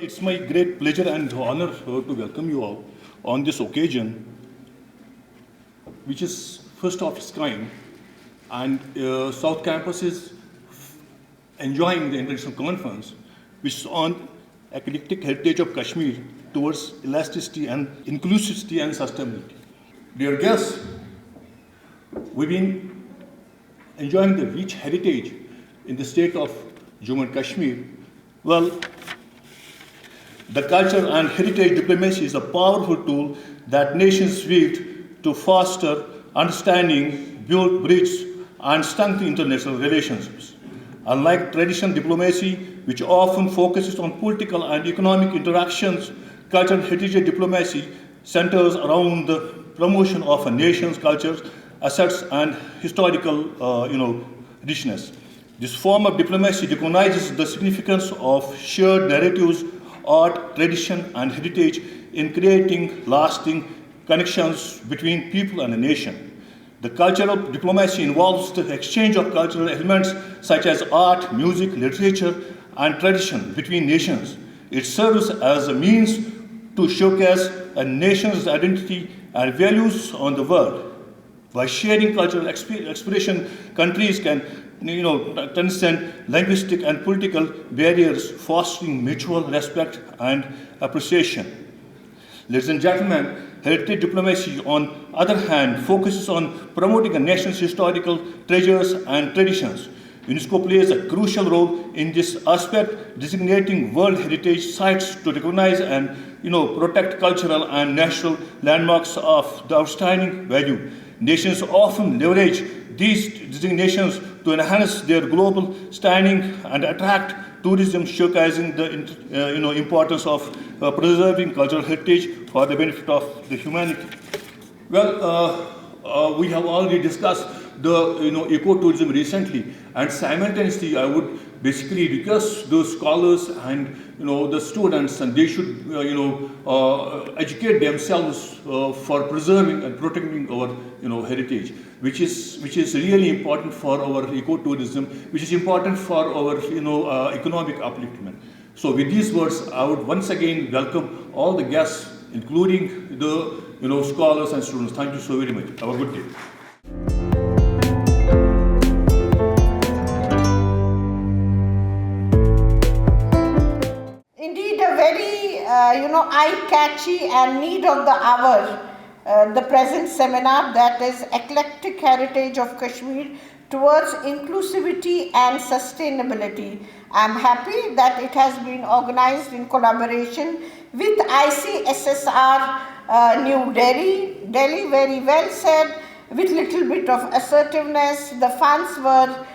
it's my great pleasure and honor to welcome you all on this occasion, which is first of its kind, and South Campus is enjoying the international conference, which is on eclectic heritage of Kashmir towards elasticity and inclusivity and sustainability. Dear guests, we've been enjoying the rich heritage in the state of Jammu and Kashmir. Well, the culture and heritage diplomacy is a powerful tool that nations wield to foster understanding, build bridges, and strengthen international relationships. Unlike traditional diplomacy, which often focuses on political and economic interactions, cultural heritage diplomacy centers around the promotion of a nation's cultures, assets, and historical, richness. This form of diplomacy recognizes the significance of shared narratives, art, tradition, and heritage in creating lasting connections between people and a nation. The culture of diplomacy involves the exchange of cultural elements such as art, music, literature, and tradition between nations. It serves as a means to showcase a nation's identity and values on the world. By sharing cultural expression, countries can transcend linguistic and political barriers, fostering mutual respect and appreciation. Ladies and gentlemen, heritage diplomacy, on the other hand, focuses on promoting a nation's historical treasures and traditions. UNESCO plays a crucial role in this aspect, designating World Heritage sites to recognize and protect cultural and national landmarks of the outstanding value. Nations often leverage these designations to enhance their global standing and attract tourism, showcasing the importance of preserving cultural heritage for the benefit of the humanity. Well, we have already discussed the ecotourism recently, and simultaneously I would basically request those scholars and the students, and they should educate themselves for preserving and protecting our heritage, which is really important for our ecotourism, which is important for our economic upliftment. So with these words, I would once again welcome all the guests, including the scholars and students. Thank you so very much. Have a good day. Indeed, a very eye-catchy and need of the hour, the present seminar, that is Eclectic Heritage of Kashmir towards Inclusivity and Sustainability. I am happy that it has been organized in collaboration with ICSSR New Delhi. Delhi, very well said, with little bit of assertiveness. The funds were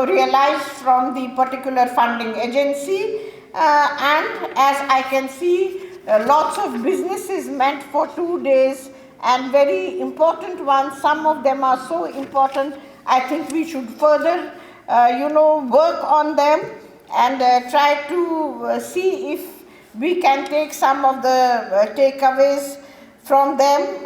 realized from the particular funding agency. And as I can see, lots of businesses meant for 2 days, and very important ones. Some of them are so important, I think we should further work on them and try to see if we can take some of the takeaways from them.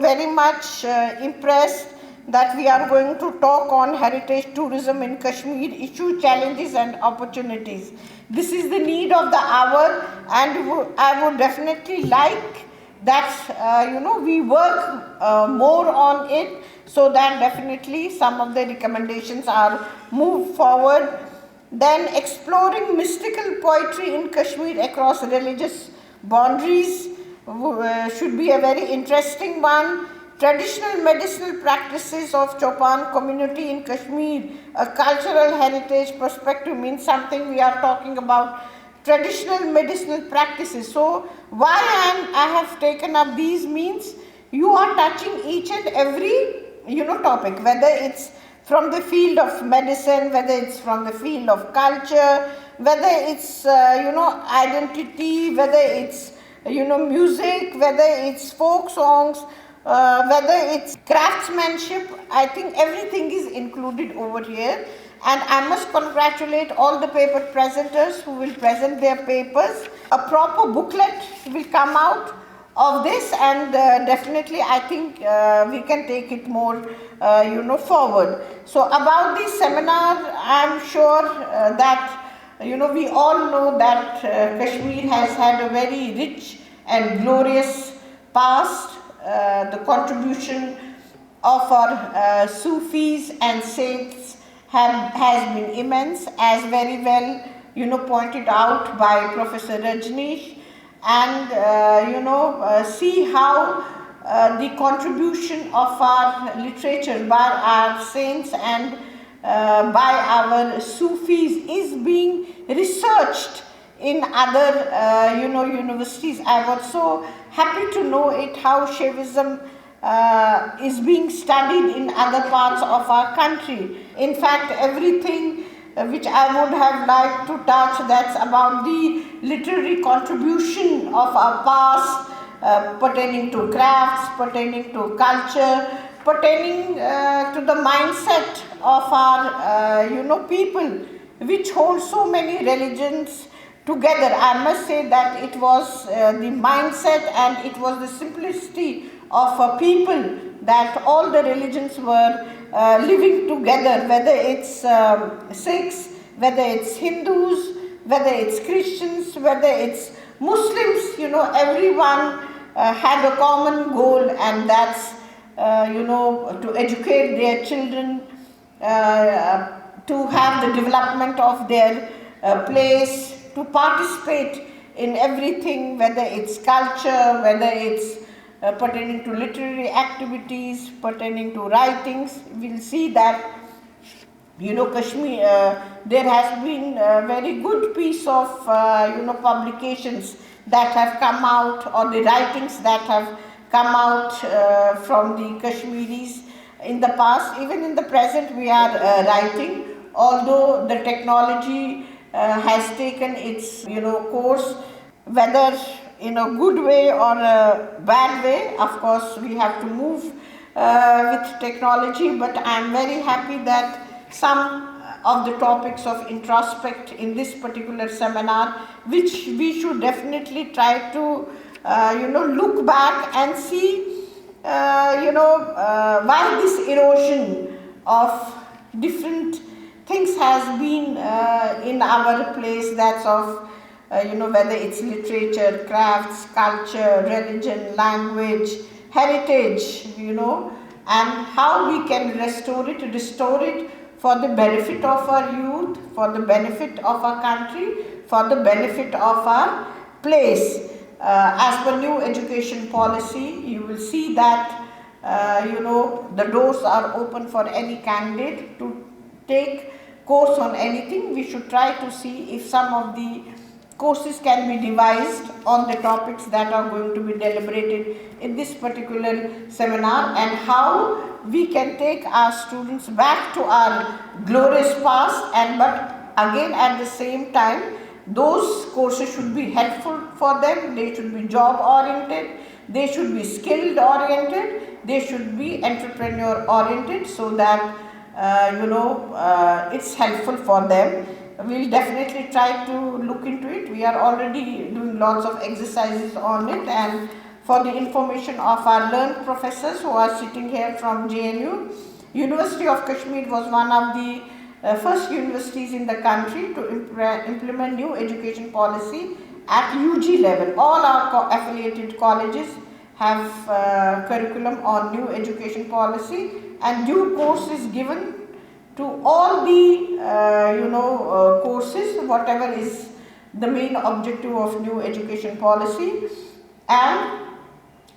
Very much impressed that we are going to talk on heritage tourism in Kashmir, issue, challenges and opportunities. This is the need of the hour, and I would definitely like that we work more on it, so that definitely some of the recommendations are moved forward. Then exploring mystical poetry in Kashmir across religious boundaries should be a very interesting one. Traditional medicinal practices of Chaupan community in Kashmir, a cultural heritage perspective, means something we are talking about traditional medicinal practices. So why I have taken up these means you are touching each and every topic, whether it's from the field of medicine, whether it's from the field of culture, whether it's identity, whether it's music, whether it's folk songs, whether it's craftsmanship. I think everything is included over here, and I must congratulate all the paper presenters who will present their papers. A proper booklet will come out of this, and definitely I think we can take it more forward. So about this seminar, I am sure that We all know that Kashmir has had a very rich and glorious past. The contribution of our Sufis and saints has been immense, as very well, pointed out by Professor Rajneesh. And, see how the contribution of our literature by our saints and by our Sufis is being researched in other, universities. I was so happy to know it, how Shaivism is being studied in other parts of our country. In fact, everything which I would have liked to touch, that's about the literary contribution of our past, pertaining to crafts, pertaining to culture, pertaining to the mindset of our, people, which hold so many religions together. I must say that it was the mindset and it was the simplicity of a people, that all the religions were living together, whether it's Sikhs, whether it's Hindus, whether it's Christians, whether it's Muslims, everyone had a common goal, and that's, to educate their children, to have the development of their place, to participate in everything, whether it's culture, whether it's pertaining to literary activities, pertaining to writings. We'll see that, Kashmir, there has been a very good piece of, publications that have come out, or the writings that have come out from the Kashmiris in the past. Even in the present, we are writing, although the technology has taken its, course, whether in a good way or a bad way. Of course, we have to move with technology, but I am very happy that some of the topics of introspect in this particular seminar, which we should definitely try to, look back and see, why this erosion of different things has been in our place, that's of, whether it's literature, crafts, culture, religion, language, heritage, and how we can restore it for the benefit of our youth, for the benefit of our country, for the benefit of our place. As per new education policy, you will see that, the doors are open for any candidate to take course on anything. We should try to see if some of the courses can be devised on the topics that are going to be deliberated in this particular seminar, and how we can take our students back to our glorious past. And but again, at the same time, those courses should be helpful for them. They should be job oriented, they should be skilled oriented, they should be entrepreneur oriented, so that it's helpful for them. We'll definitely try to look into it. We are already doing lots of exercises on it, and for the information of our learned professors who are sitting here from JNU, University of Kashmir was one of the first universities in the country to implement new education policy at UG level. All our affiliated colleges have curriculum on new education policy, and due course is given to all the courses, whatever is the main objective of new education policy. And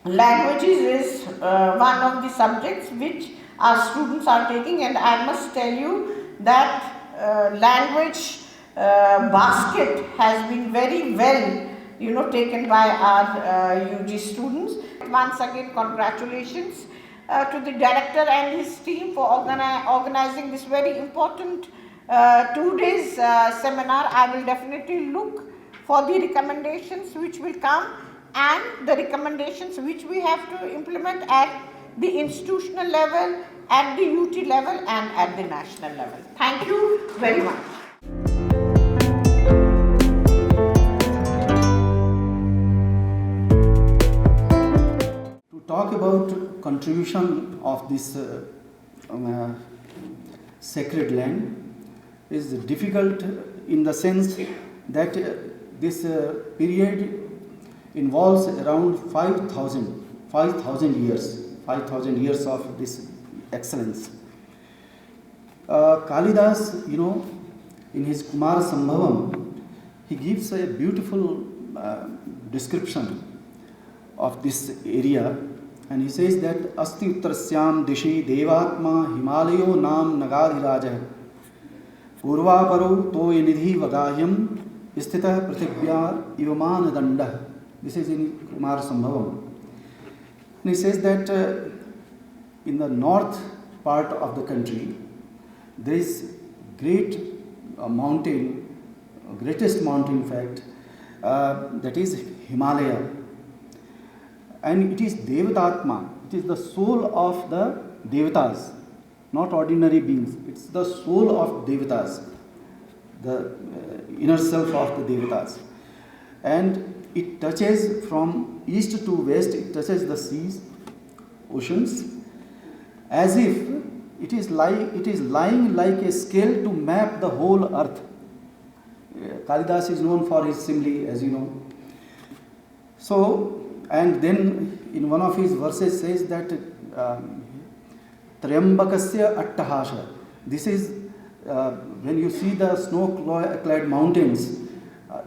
languages is one of the subjects which our students are taking, and I must tell you that language basket has been very well taken by our UG students. Once again, congratulations to the director and his team for organizing this very important 2 days seminar. I will definitely look for the recommendations which will come, and the recommendations which we have to implement at the institutional level, at the UT level, and at the national level. Thank you very much. To talk about contribution of this sacred land is difficult in the sense that this period involves around 5,000 years of this excellence. Kalidas, in his Kumar Sambhavam, he gives a beautiful description of this area, and he says that Asti Uttarsyam Dishi Devatma Himalayo Nam Nagadhirajah Purvaparo Toy Nidhi Vagahyam Isthita Pratibhyar Ivaman Danda. This is in Kumar Sambhavam. And he says that in the north part of the country, there is great mountain, greatest mountain in fact, that is Himalaya. And it is Devatatma, it is the soul of the Devatas, not ordinary beings. It's the soul of Devatas, the inner self of the Devatas. And it touches from east to west, it touches the seas, oceans, as if it is lying like a scale to map the whole earth. Kalidas is known for his simile, as you know. So, and then in one of his verses says that Trayambakasya Attahasha. This is when you see the snow-clad mountains,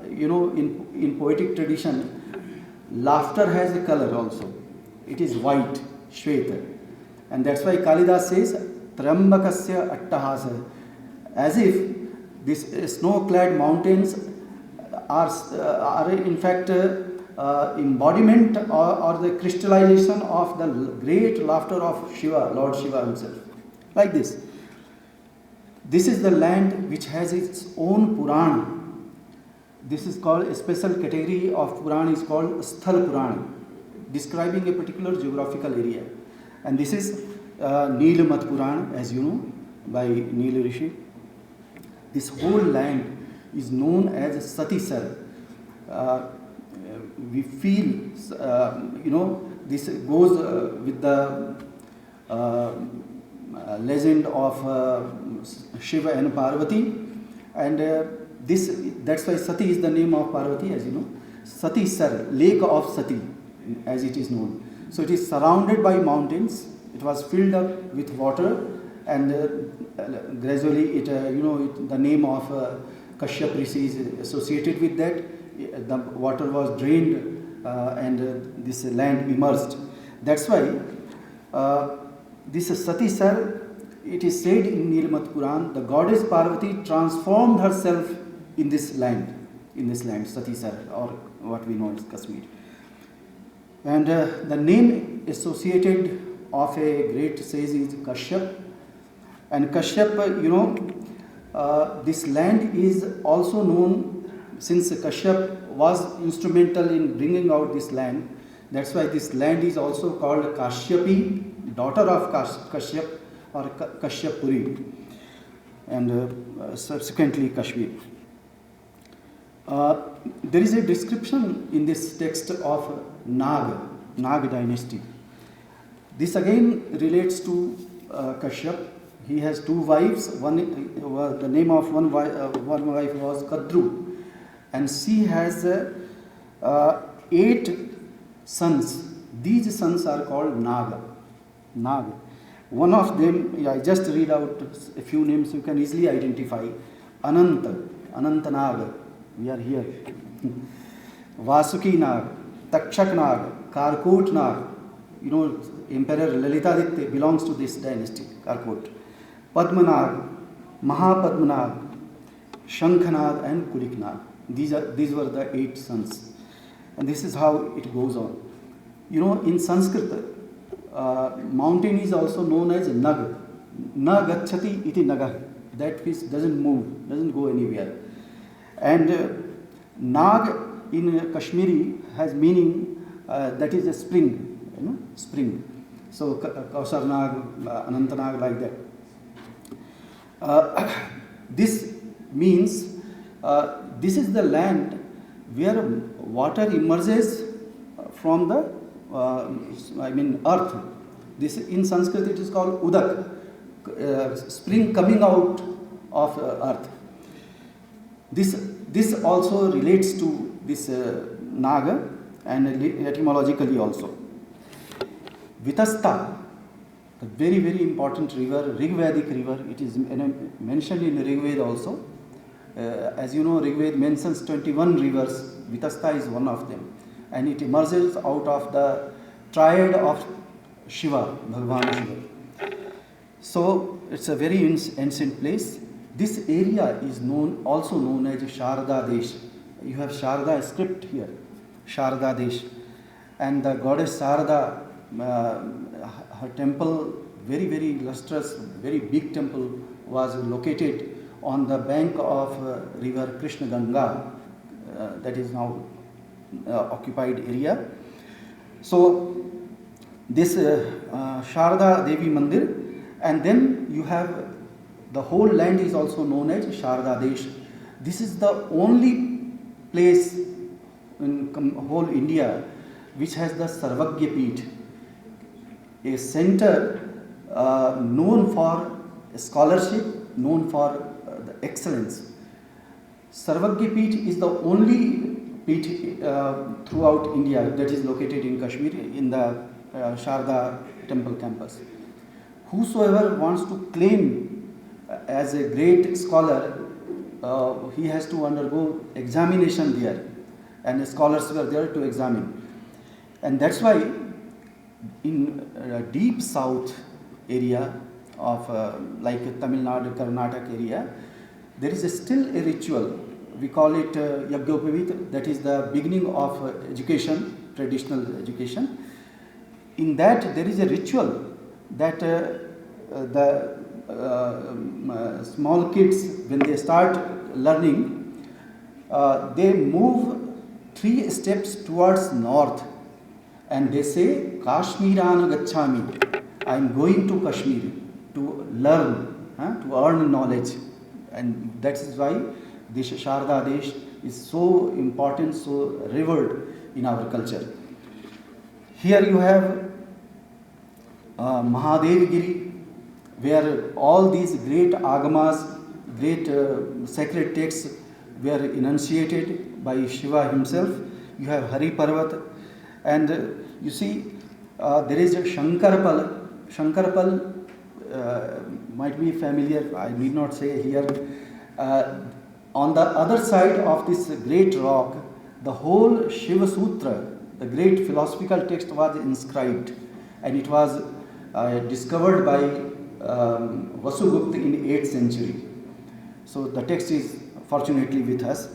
in poetic tradition, laughter has a color also. It is white, Shweta. And that's why Kalidas says Trayambakasya Attahasa, as if these snow-clad mountains are in fact embodiment or the crystallization of the great laughter of Shiva, Lord Shiva himself. Like this. This is the land which has its own Purana. This is called, a special category of Purana is called Sthal Purana, describing a particular geographical area. And this is Neelamat Purana, as you know, by Neela Rishi. This whole land is known as Satisar. We feel, this goes with the legend of Shiva and Parvati, and that's why Sati is the name of Parvati, as you know. Sati Sar, lake of Sati, as it is known. So it is surrounded by mountains. It was filled up with water, and gradually the name of Kashyap Rishi is associated with that. The water was drained and this land immersed. That's why this Sati Sar, it is said in Neelamat Puran, the goddess Parvati transformed herself in this land, Sati Sar, or what we know as Kashmir. And the name associated of a great sage is Kashyap. And Kashyap, this land is also known, since Kashyap was instrumental in bringing out this land. That's why this land is also called Kashyapi, daughter of Kashyap, or Kashyapuri, and subsequently Kashmir. There is a description in this text of Nag dynasty. This again relates to Kashyap. He has two wives. The name of one wife was Kadru, and she has 8 sons. These sons are called Nag. One of them, I just read out a few names you can easily identify. Ananta Nag, we are here. Vasuki Nag, Takshak Nag, Karkot Nag. Emperor Lalitaditya belongs to this dynasty, Karkot. Padmanag, Mahapadmanag, Shankhanag, and Kuliknag. These were the 8 sons. And this is how it goes on. In Sanskrit, mountain is also known as Nag. Na gacchati iti Nagah. That which doesn't move, doesn't go anywhere. And Nag in Kashmiri has meaning that is a spring, spring. So Kausar Nag, Anantanag, like that. This means this is the land where water emerges from the earth. This in Sanskrit it is called Udak, spring coming out of earth. This also relates to this Naga and etymologically also. Vitasta, the very, very important river, Rigvedic river, it is mentioned in Rigved also. As you know, Rigved mentions 21 rivers, Vitasta is one of them. And it emerges out of the triad of Shiva, Bhagavan Shiva. So it's a very ancient place. This area is also known as Sharda Desh. You have Sharda script here, Sharda Desh. And the goddess Sharda, her temple, very, very lustrous, very big temple, was located on the bank of river Krishna Ganga, that is now occupied area. So this Sharda Devi Mandir, and then you have the whole land is also known as Sharda Desh. This is the only place in whole India which has the Sarvagya Peeth, a center known for scholarship, known for the excellence. Sarvagya Peeth is the only peeth throughout India that is located in Kashmir in the Sharda temple campus. Whosoever wants to claim as a great scholar, he has to undergo examination there, and the scholars were there to examine. And that's why in deep south area of like Tamil Nadu, Karnataka area, there is still a ritual. We call it Yagyopavit, that is the beginning of education, traditional education. In that there is a ritual that the small kids, when they start learning, they move 3 steps towards north and they say Kashmiran Gachami, I am going to Kashmir to learn, to earn knowledge. And that is why this Sharda Desh is so important, so revered in our culture. Here you have Mahadevgiri, where all these great agamas, great sacred texts were enunciated by Shiva himself. You have Hari Parvat, and you see there is a Shankarpal. Shankarpal might be familiar, I need not say here. On the other side of this great rock, the whole Shiva Sutra, the great philosophical text, was inscribed, and it was discovered by Vasugupta in 8th century. So the text is fortunately with us.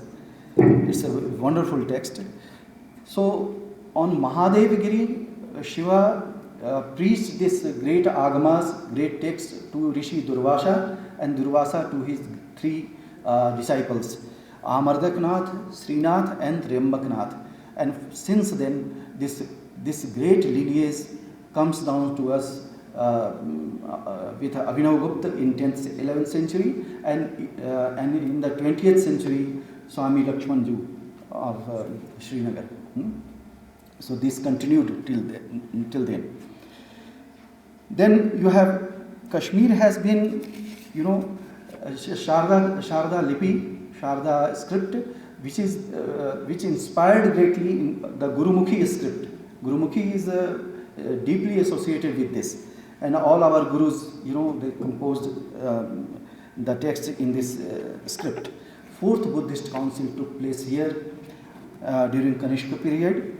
It's a wonderful text. So on Mahadevgiri, Shiva preached this great agamas, great text to Rishi Durvasa, and Durvasa to his 3 disciples, Amardaknath, Srinath and Triambaknath. And since then this great lineage comes down to us with Abhinavagupta in 10th, 11th century, and in the 20th century Swami Lakshmanju of Srinagar. So this continued till then. Then you have Kashmir has been, Sharda Lipi, Sharda script, which inspired greatly in the Gurumukhi script. Gurumukhi is deeply associated with this, and all our gurus, they composed the text in this script. 4th Buddhist Council took place here during Kanishka period,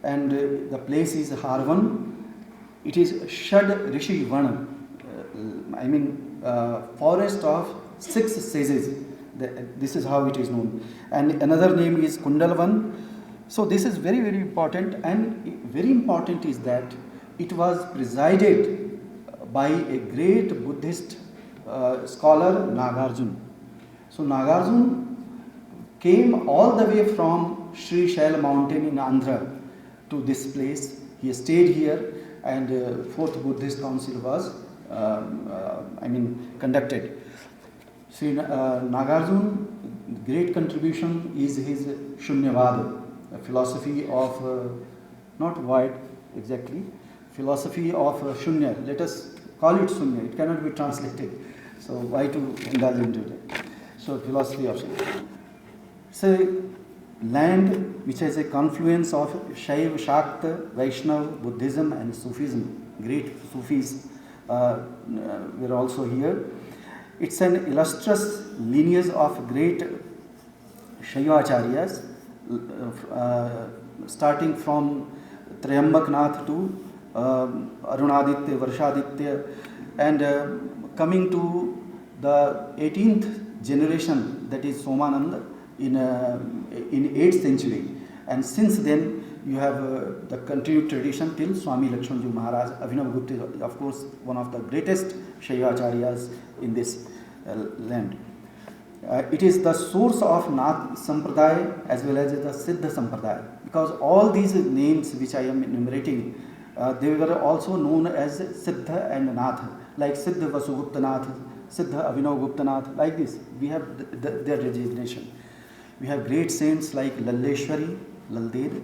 and the place is Harvan. It is Shad Rishi Vana, forest of 6 sages. This is how it is known. And another name is Kundalvan. So this is very, very important, and very important is that it was presided by a great Buddhist scholar, Nagarjuna. So Nagarjuna came all the way from Sri Shaila mountain in Andhra to this place. He stayed here, and 4th Buddhist Council was conducted. Sri Nagarjuna, great contribution is his Shunyavada, a philosophy of, not void exactly, philosophy of Shunya. Let us call it Shunya, it cannot be translated. So why to indulge into it? So philosophy of Shunya. It's a land which has a confluence of Shaiv, Shakta, Vaishnav, Buddhism and Sufism. Great Sufis were also here. It's an illustrious lineage of great Shaivacharyas, starting from Trayambaknath to Arunaditya, Varshaditya, and coming to the 18th generation, that is Somananda, in 8th century. And since then, you have the continued tradition till Swami Lakshmanji Maharaj. Abhinav Gupta, of course, one of the greatest Shaivacharyas in this land. It is the source of Nath Sampradaya as well as the Siddha Sampradaya, because all these names which I am enumerating, they were also known as Siddha and Nath, like Siddha Vasugupta Nath, Siddha Abhinav Gupta Nath, like this. We have their designation. We have great saints like Lalleshwari, Lalder,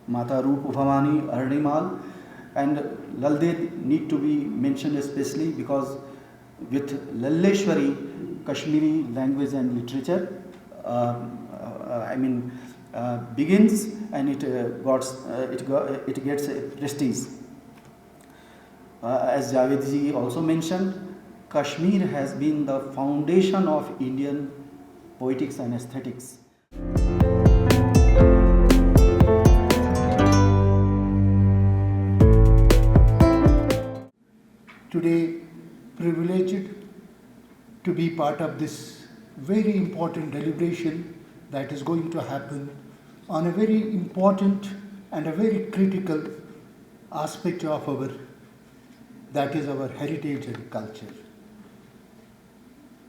Mata Rup Bhavani, Arnimal, and Lalder need to be mentioned especially because with Lalleshwari, Kashmiri language and literature begins, and it gets a prestige. As Javed ji also mentioned, Kashmir has been the foundation of Indian poetics and aesthetics. Today, privileged to be part of this very important deliberation that is going to happen on a very important and a very critical aspect of that is our heritage and culture.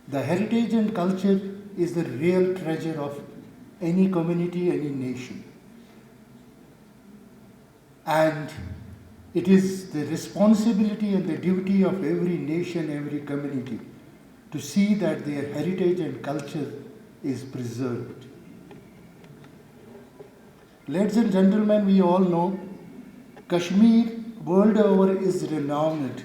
The heritage and culture is the real treasure of any community, any nation. And it is the responsibility and the duty of every nation, every community to see that their heritage and culture is preserved. Ladies and gentlemen, we all know Kashmir world over is renowned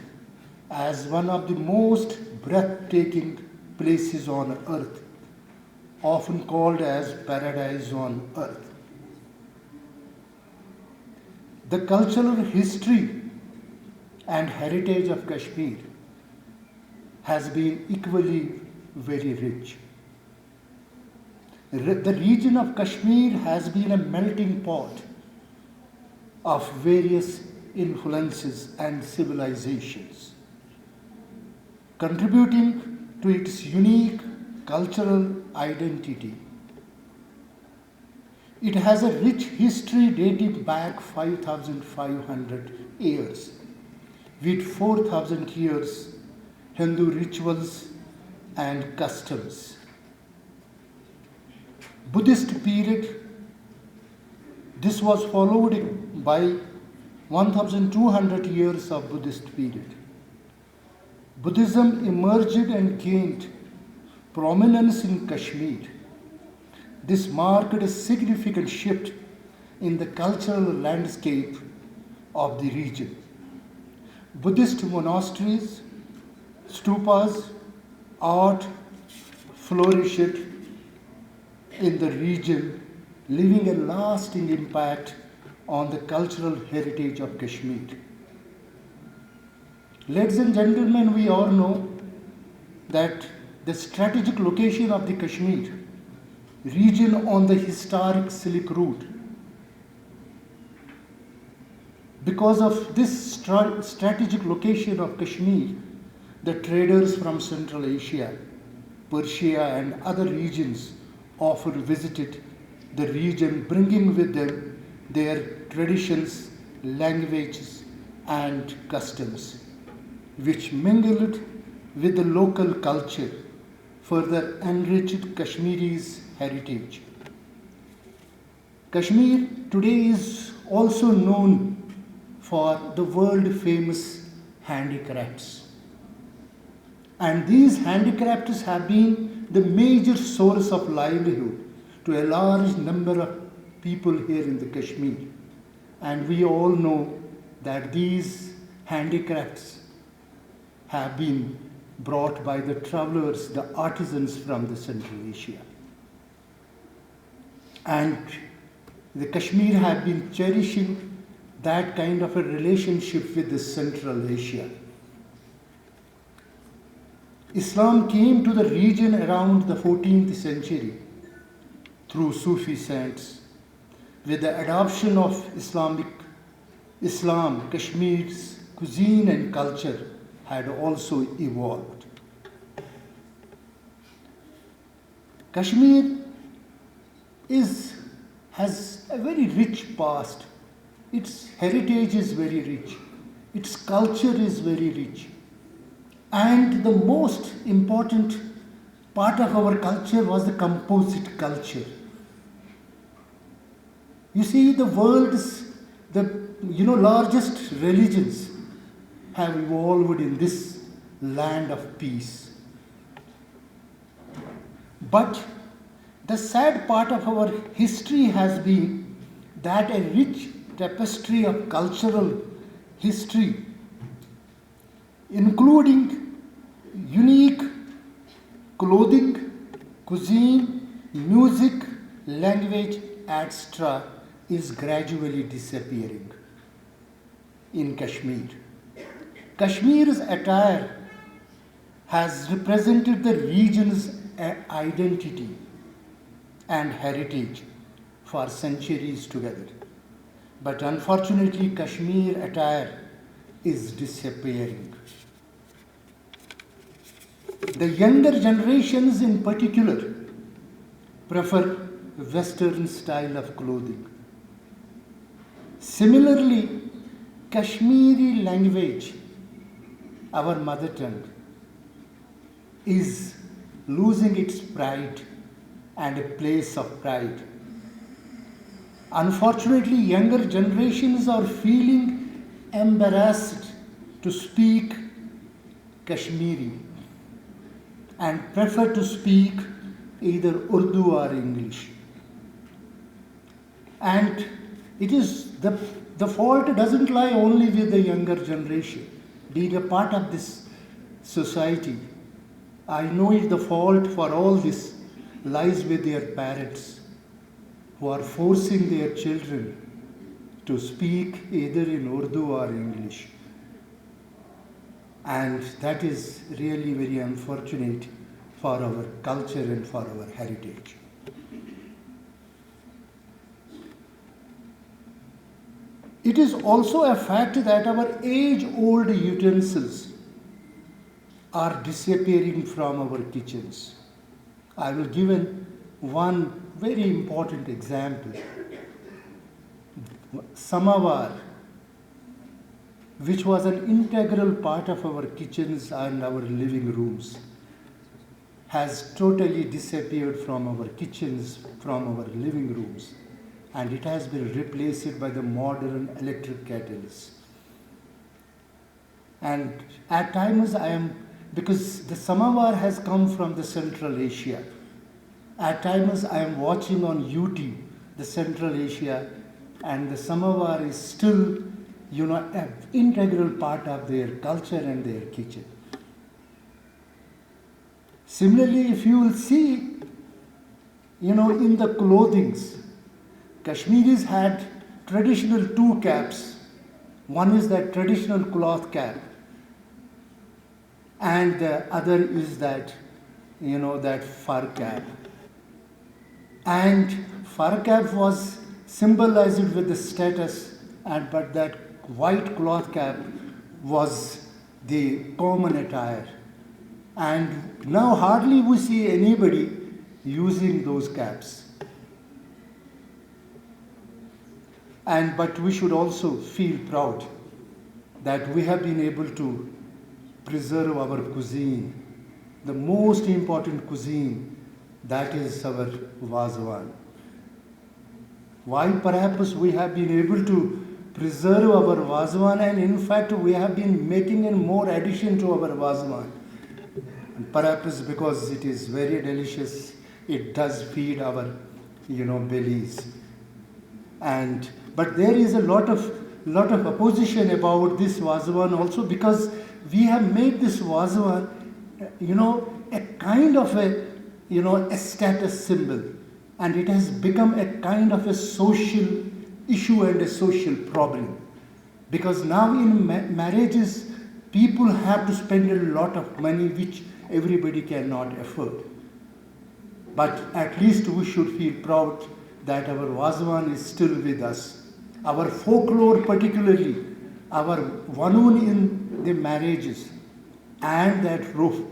as one of the most breathtaking places on earth, often called as paradise on earth. The cultural history and heritage of Kashmir has been equally very rich. The region of Kashmir has been a melting pot of various influences and civilizations, contributing to its unique cultural identity. It has a rich history dating back 5,500 years, with 4,000 years Hindu rituals and customs. Buddhist period, this was followed by 1,200 years of Buddhist period. Buddhism emerged and gained prominence in Kashmir. This marked a significant shift in the cultural landscape of the region. Buddhist monasteries, stupas, art flourished in the region, leaving a lasting impact on the cultural heritage of Kashmir. Ladies and gentlemen, we all know that the strategic location of the Kashmir region on the historic Silk Route. Because of this strategic location of Kashmir, the traders from Central Asia, Persia and other regions often visited the region, bringing with them their traditions, languages and customs, which mingled with the local culture, further enriched Kashmiri's heritage. Kashmir today is also known for the world famous handicrafts. And these handicrafts have been the major source of livelihood to a large number of people here in the Kashmir. And we all know that these handicrafts have been brought by the travelers, the artisans from the Central Asia. And the Kashmir have been cherishing that kind of a relationship with the Central Asia. Islam came to the region around the 14th century through Sufi saints. With the adoption of Islam, Kashmir's cuisine and culture had also evolved. Kashmir has a very rich past. Its heritage is very rich. Its culture is very rich. And the most important part of our culture was the composite culture. You see, the world's largest religions have evolved in this land of peace. But the sad part of our history has been that a rich tapestry of cultural history, including unique clothing, cuisine, music, language, etc., is gradually disappearing in Kashmir. Kashmir's attire has represented the region's identity and heritage for centuries together. But unfortunately, Kashmir attire is disappearing. The younger generations in particular prefer Western style of clothing. Similarly, Kashmiri language, our mother tongue, is losing its pride and a place of pride. Unfortunately, younger generations are feeling embarrassed to speak Kashmiri and prefer to speak either Urdu or English. And it is the fault doesn't lie only with the younger generation. Being a part of this society, I know the fault for all this lies with their parents, who are forcing their children to speak either in Urdu or English. And that is really very unfortunate for our culture and for our heritage. It is also a fact that our age-old utensils are disappearing from our kitchens. I will give one very important example. Samovar, which was an integral part of our kitchens and our living rooms, has totally disappeared from our kitchens, from our living rooms, and it has been replaced by the modern electric kettles. And at times because the samovar has come from the Central Asia, at times I am watching on YouTube the Central Asia, and the samovar is still, an integral part of their culture and their kitchen. Similarly, if you will see, in the clothings, Kashmiris had traditional two caps. One is that traditional cloth cap, and the other is that, that fur cap. And fur cap was symbolized with the status, but that white cloth cap was the common attire. And now hardly we see anybody using those caps. But we should also feel proud that we have been able to preserve our cuisine, the most important cuisine, that is our Vazwan. Why perhaps we have been able to preserve our Vazwan, and in fact we have been making in more addition to our Vazwan. And perhaps because it is very delicious, it does feed our, bellies. But there is a lot of opposition about this Vazwan also, because we have made this Vazwan, a kind of a status symbol. and it has become a kind of a social issue and a social problem. Because now in marriages, people have to spend a lot of money which everybody cannot afford. But at least we should feel proud that our Vazwan is still with us. Our folklore, particularly our Vanun in the marriages and that roof,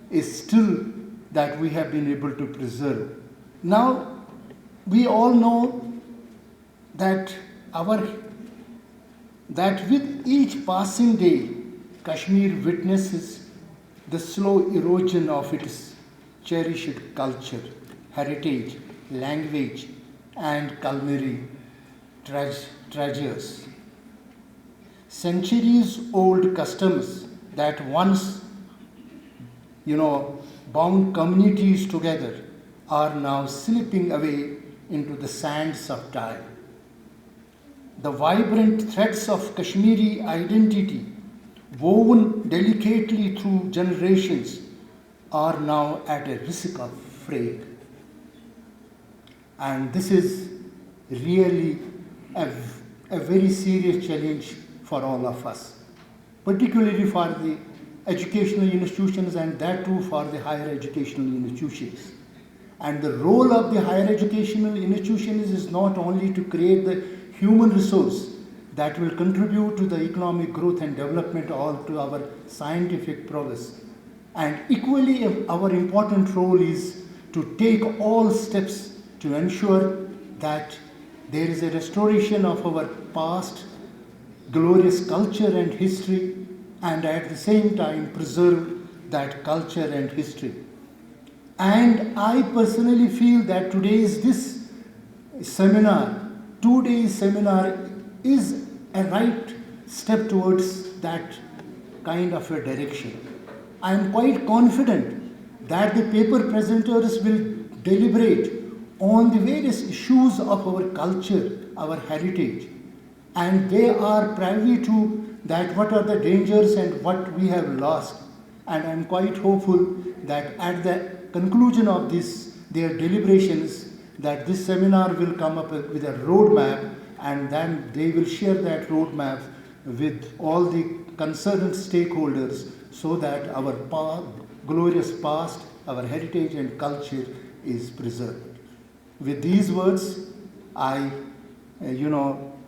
is still that we have been able to preserve. Now, we all know that with each passing day, Kashmir witnesses the slow erosion of its cherished culture, heritage, language, and culinary treasures. Centuries-old customs that once, bound communities together are now slipping away into the sands of time. The vibrant threads of Kashmiri identity, woven delicately through generations, are now at a risk of fraying. And this is really a very serious challenge for all of us, particularly for the educational institutions, and that too for the higher educational institutions. And the role of the higher educational institutions is not only to create the human resource that will contribute to the economic growth and development or to our scientific progress. And equally, our important role is to take all steps to ensure that there is a restoration of our past glorious culture and history, and at the same time preserve that culture and history. And I personally feel that this seminar, 2 day seminar, is a right step towards that kind of a direction. I am quite confident that the paper presenters will deliberate on the various issues of our culture, our heritage, and they are privy to that what are the dangers and what we have lost. And I am quite hopeful that at the conclusion of their deliberations, that this seminar will come up with a roadmap, and then they will share that roadmap with all the concerned stakeholders, so that our glorious past, our heritage and culture is preserved. With these words, I,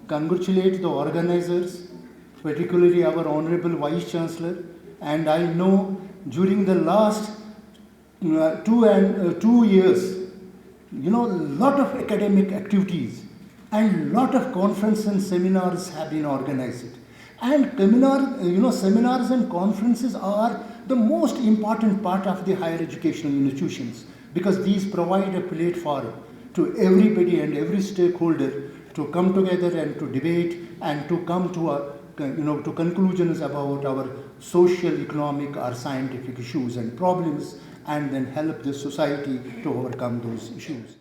congratulate the organizers, particularly our Honorable Vice Chancellor, and I know during the last 2 years, lot of academic activities and lot of conferences and seminars have been organized. And seminars and conferences are the most important part of the higher educational institutions, because these provide a platform to everybody and every stakeholder to come together and to debate and to come to conclusions about our social, economic or scientific issues and problems, and then help the society to overcome those issues.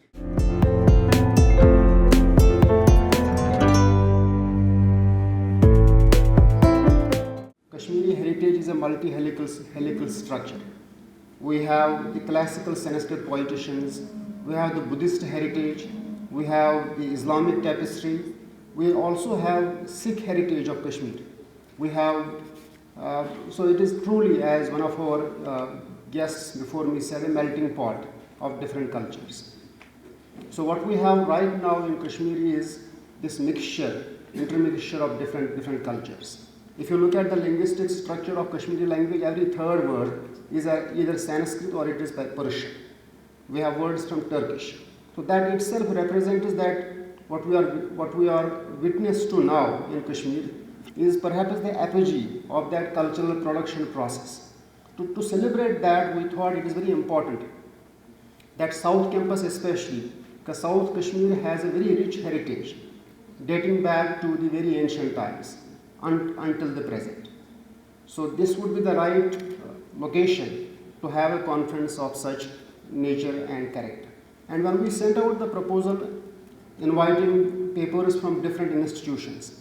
Kashmiri heritage is a multi-helical structure. We have the classical Sanskrit poeticians, we have the Buddhist heritage, we have the Islamic tapestry, we also have Sikh heritage of Kashmir. We have, so it is truly, as one of our guests before me said, a melting pot of different cultures. So what we have right now in Kashmir is this intermixture of different cultures. If you look at the linguistic structure of Kashmiri language, every third word is either Sanskrit or it is Persian. We have words from Turkish. So that itself represents that what we are witness to now in Kashmir is perhaps the apogee of that cultural production process. To celebrate that, we thought it is very important that South Campus especially, because South Kashmir has a very rich heritage dating back to the very ancient times until the present. So this would be the right location to have a conference of such nature and character. And when we sent out the proposal inviting papers from different institutions,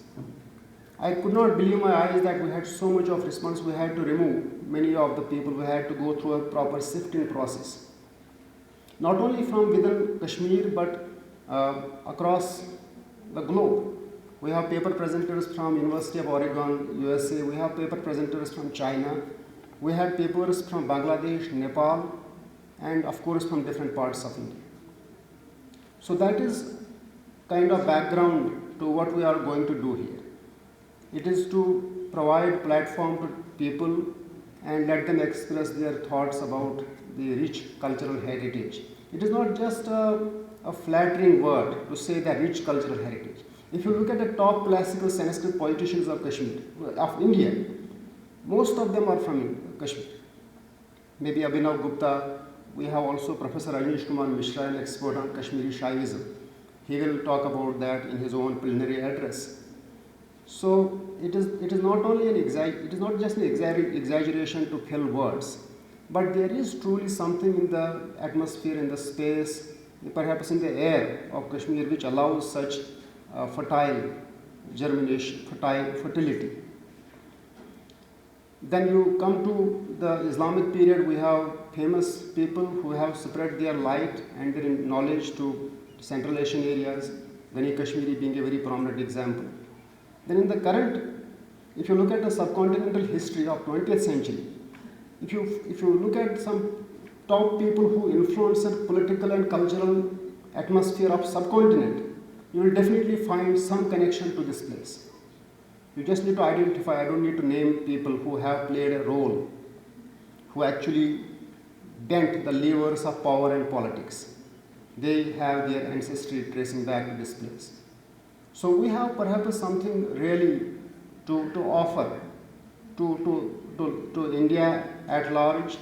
I could not believe my eyes that we had so much of response. We had to remove many of the people. We had to go through a proper sifting process. not only from within Kashmir but across the globe. We have paper presenters from University of Oregon, USA. We have paper presenters from China. We have papers from Bangladesh, Nepal, and of course from different parts of India. So that is kind of background to what we are going to do here. It is to provide platform to people and let them express their thoughts about the rich cultural heritage. It is not just a flattering word to say the rich cultural heritage. If you look at the top classical Sanskrit politicians of Kashmir, of India, most of them are from Kashmir. Maybe Abhinav Gupta. We have also Professor Anish Kumar Mishra, an expert on Kashmiri Shaivism. He will talk about that in his own preliminary address. So it is not only it is not just an exaggeration to fill words, but there is truly something in the atmosphere, in the space, perhaps in the air of Kashmir, which allows such fertile germination, fertility. Then you come to the Islamic period. We have famous people who have spread their light and their knowledge to Central Asian areas, Ghani Kashmiri being a very prominent example. Then in the current, if you look at the subcontinental history of 20th century, if you look at some top people who influenced the political and cultural atmosphere of subcontinent, you will definitely find some connection to this place. You just need to identify. I don't need to name people who have played a role, who actually bent the levers of power and politics. They have their ancestry tracing back to this place. So we have perhaps something really to offer to India at large,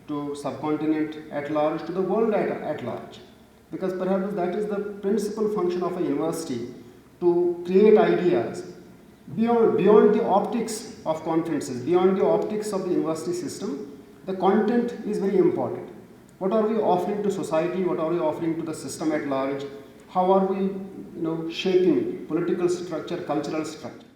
to subcontinent at large, to the world at large. Because perhaps that is the principal function of a university, to create ideas beyond the optics of conferences, beyond the optics of the university system. The content is very important. What are we offering to society? What are we offering to the system at large? How are we shaping political structure, cultural structure?